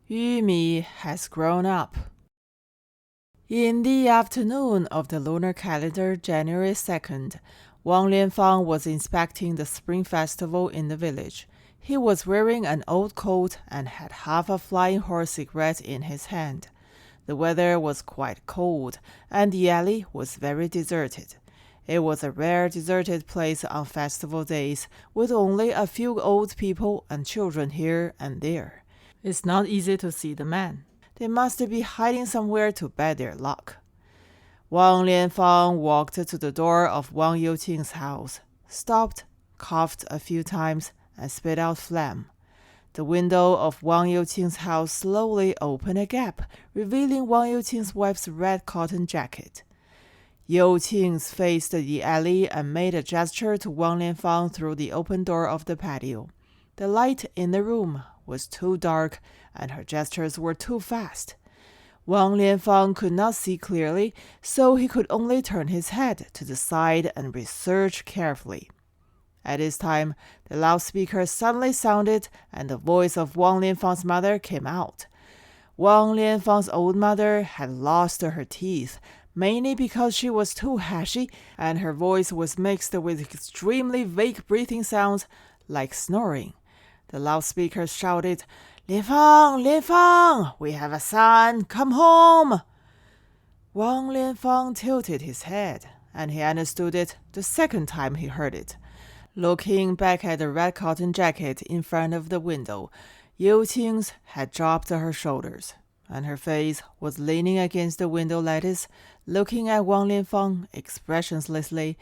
Yumi has grown up. In the afternoon of the lunar calendar, January 2nd, Wang Lianfang was inspecting the spring festival in the village. He was wearing an old coat and had half a flying horse cigarette in his hand. The weather was quite cold, and the alley was very deserted. It was a rare deserted place on festival days, with only a few old people and children here and there. It's not easy to see the men. They must be hiding somewhere to bet their luck. Wang Lianfang walked to the door of Wang Youqing's house, stopped, coughed a few times, and spit out phlegm. The window of Wang Youqing's house slowly opened a gap, revealing Wang Youqing's wife's red cotton jacket. Youqing faced the alley and made a gesture to Wang Lianfang through the open door of the patio. The light in the room was too dark, and her gestures were too fast. Wang Lianfang could not see clearly, so he could only turn his head to the side and research carefully. At this time, the loudspeaker suddenly sounded, and the voice of Wang Lianfang's mother came out. Wang Lianfang's old mother had lost her teeth, mainly because she was too hashy, and her voice was mixed with extremely vague breathing sounds, like snoring. The loudspeaker shouted, "Lianfang, Lianfang, we have a son, come home!" Wang Lianfang tilted his head, and he understood it the second time he heard it. Looking back at the red cotton jacket in front of the window, Youqing had dropped her shoulders, and her face was leaning against the window lattice, looking at Wang Lianfang expressionlessly,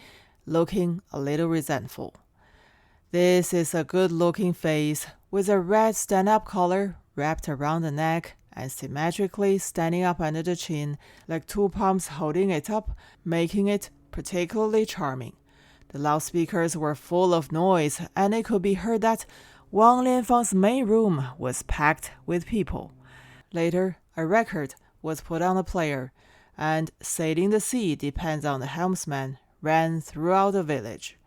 looking a little resentful. This is a good-looking face, with a red stand-up collar wrapped around the neck and symmetrically standing up under the chin, like two palms holding it up, making it particularly charming. The loudspeakers were full of noise, and it could be heard that Wang Lianfang's main room was packed with people. Later, a record was put on the player, and Sailing the Sea Depends on the Helmsman ran throughout the village.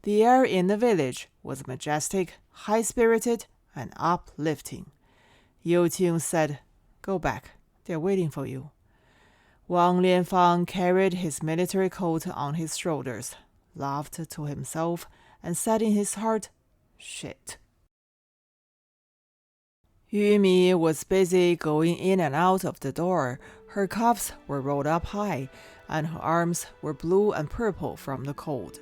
The air in the village was majestic, high-spirited, and uplifting. Youqing said, "Go back. They're waiting for you." Wang Lianfang carried his military coat on his shoulders, laughed to himself, and said in his heart, "Shit." Yumi was busy going in and out of the door. Her cuffs were rolled up high, and her arms were blue and purple from the cold.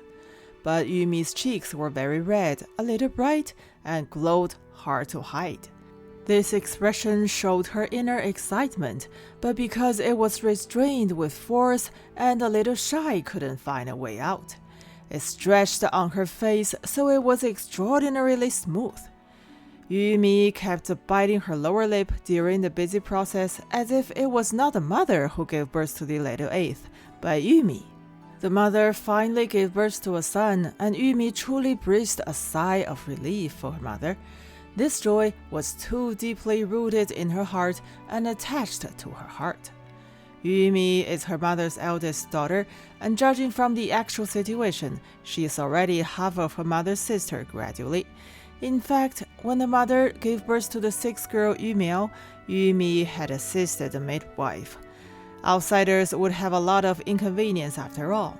But Yumi's cheeks were very red, a little bright, and glowed hard to hide. This expression showed her inner excitement, but because it was restrained with force and a little shy, couldn't find a way out. It stretched on her face, so it was extraordinarily smooth. Yumi kept biting her lower lip during the busy process, as if it was not the mother who gave birth to the little eighth, but Yumi. The mother finally gave birth to a son, and Yumi truly breathed a sigh of relief for her mother. This joy was too deeply rooted in her heart and attached to her heart. Yumi is her mother's eldest daughter, and judging from the actual situation, she is already half of her mother's sister gradually. In fact, when the mother gave birth to the sixth girl, Yumi had assisted the midwife. Outsiders would have a lot of inconvenience after all.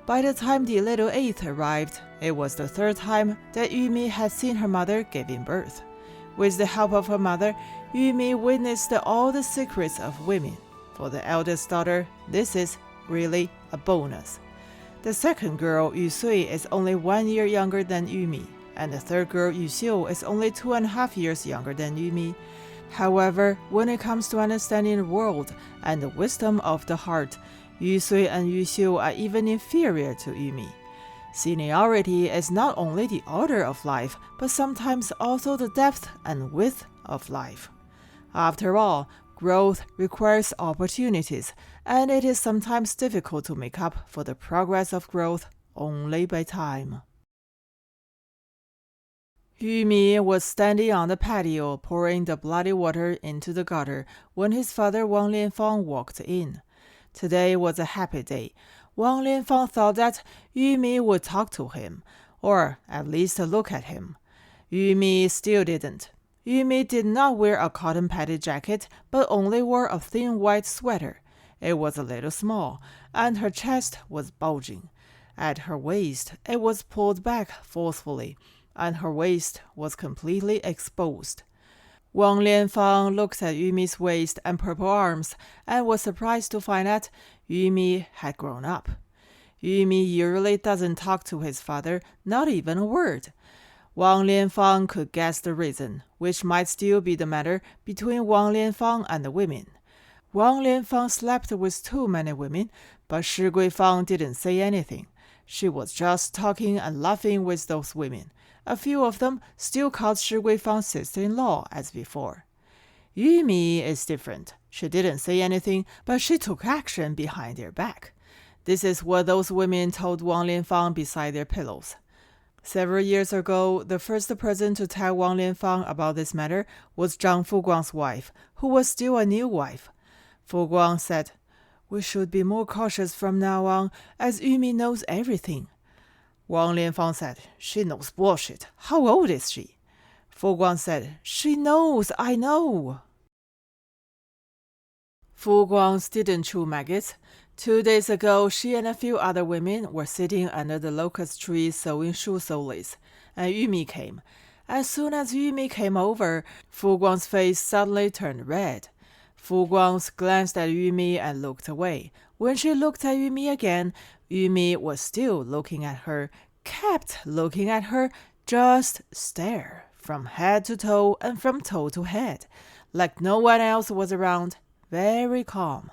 By the time the little eighth arrived, it was the third time that Yumi had seen her mother giving birth. With the help of her mother, Yumi witnessed all the secrets of women. For the eldest daughter, this is really a bonus. The second girl, Yusui, is only 1 year younger than Yumi, and the third girl, Yuxiu, is only 2.5 years younger than Yumi. However, when it comes to understanding the world and the wisdom of the heart, Yusui and Yuxiu are even inferior to Yumi. Seniority is not only the order of life, but sometimes also the depth and width of life. After all, growth requires opportunities, and it is sometimes difficult to make up for the progress of growth only by time. Yumi was standing on the patio pouring the bloody water into the gutter when his father Wang Lianfang walked in. Today was a happy day. Wang Lianfang thought that Yumi would talk to him, or at least look at him. Yumi still didn't. Yumi did not wear a cotton padded jacket, but only wore a thin white sweater. It was a little small, and her chest was bulging. At her waist, it was pulled back forcefully, and her waist was completely exposed. Wang Lianfang looked at Yumi's waist and purple arms and was surprised to find that Yumi had grown up. Yumi usually doesn't talk to his father, not even a word. Wang Lianfang could guess the reason, which might still be the matter between Wang Lianfang and the women. Wang Lianfang slept with too many women, but Shi Guifang didn't say anything. She was just talking and laughing with those women. A few of them still called Shi Guifang's sister-in-law as before. Yumi is different. She didn't say anything, but she took action behind their back. This is what those women told Wang Lianfang beside their pillows. Several years ago, the first person to tell Wang Lianfang about this matter was Zhang Fuguang's wife, who was still a new wife. Fuguang said, "We should be more cautious from now on, as Yumi knows everything." Wang Lianfang said, "She knows bullshit. How old is she?" Fuguang said, "She knows, I know." Fuguang didn't chew maggots. 2 days ago, she and a few other women were sitting under the locust tree sewing shoe soles, and Yumi came. As soon as Yumi came over, Fuguang's face suddenly turned red. Fuguang glanced at Yumi and looked away. When she looked at Yumi again, Yumi was still looking at her, kept looking at her, just stare, from head to toe and from toe to head, like no one else was around, very calm.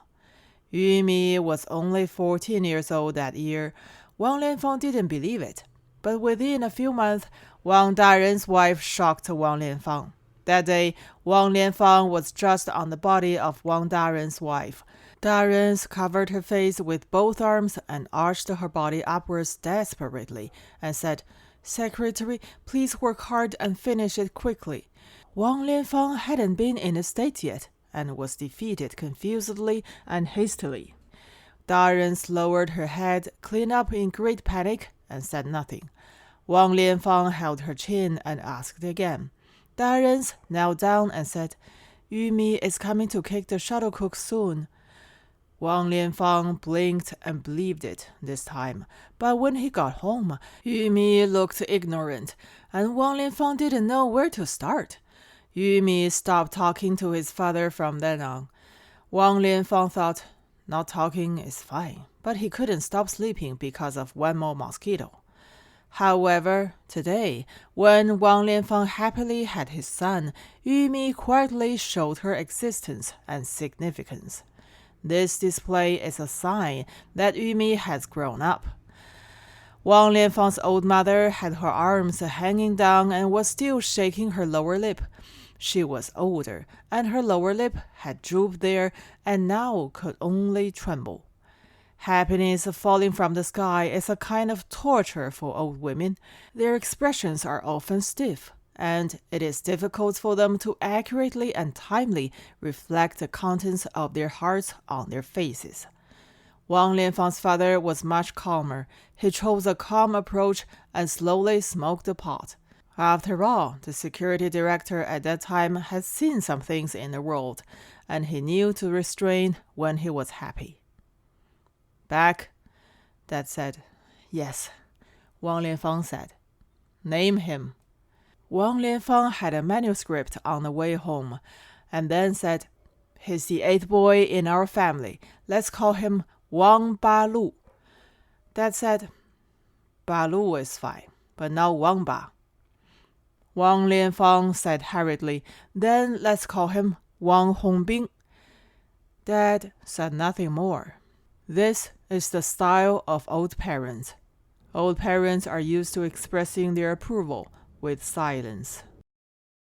Yumi was only 14 years old that year. Wang Lianfang didn't believe it, but within a few months, Wang Daren's wife shocked Wang Lianfang. That day, Wang Lianfang was just on the body of Wang Daren's wife. Darens covered her face with both arms and arched her body upwards desperately and said, "Secretary, please work hard and finish it quickly." Wang Lianfang hadn't been in the state yet and was defeated confusedly and hastily. Darens lowered her head, cleaned up in great panic, and said nothing. Wang Lianfang held her chin and asked again. Darens knelt down and said, "Yumi is coming to kick the shuttlecock soon." Wang Lianfang blinked and believed it this time, but when he got home, Yumi looked ignorant, and Wang Lianfang didn't know where to start. Yumi stopped talking to his father from then on. Wang Lianfang thought, not talking is fine, but he couldn't stop sleeping because of one more mosquito. However, today, when Wang Lianfang happily had his son, Yumi quietly showed her existence and significance. This display is a sign that Yumi has grown up. Wang Lianfang's old mother had her arms hanging down and was still shaking her lower lip. She was older, and her lower lip had drooped there and now could only tremble. Happiness falling from the sky is a kind of torture for old women. Their expressions are often stiff, and it is difficult for them to accurately and timely reflect the contents of their hearts on their faces. Wang Lianfang's father was much calmer. He chose a calm approach and slowly smoked the pot. After all, the security director at that time had seen some things in the world, and he knew to restrain when he was happy. "Back," Dad said. "Yes," Wang Lianfang said. "Name him." Wang Lianfang had a manuscript on the way home, and then said, "He's the 8th boy in our family. Let's call him Wang Ba-lu." Dad said, "Ba-lu is fine, but not Wang Ba." Wang Lianfang said hurriedly, "Then let's call him Wang Hongbing." Dad said nothing more. This is the style of old parents. Old parents are used to expressing their approval with silence.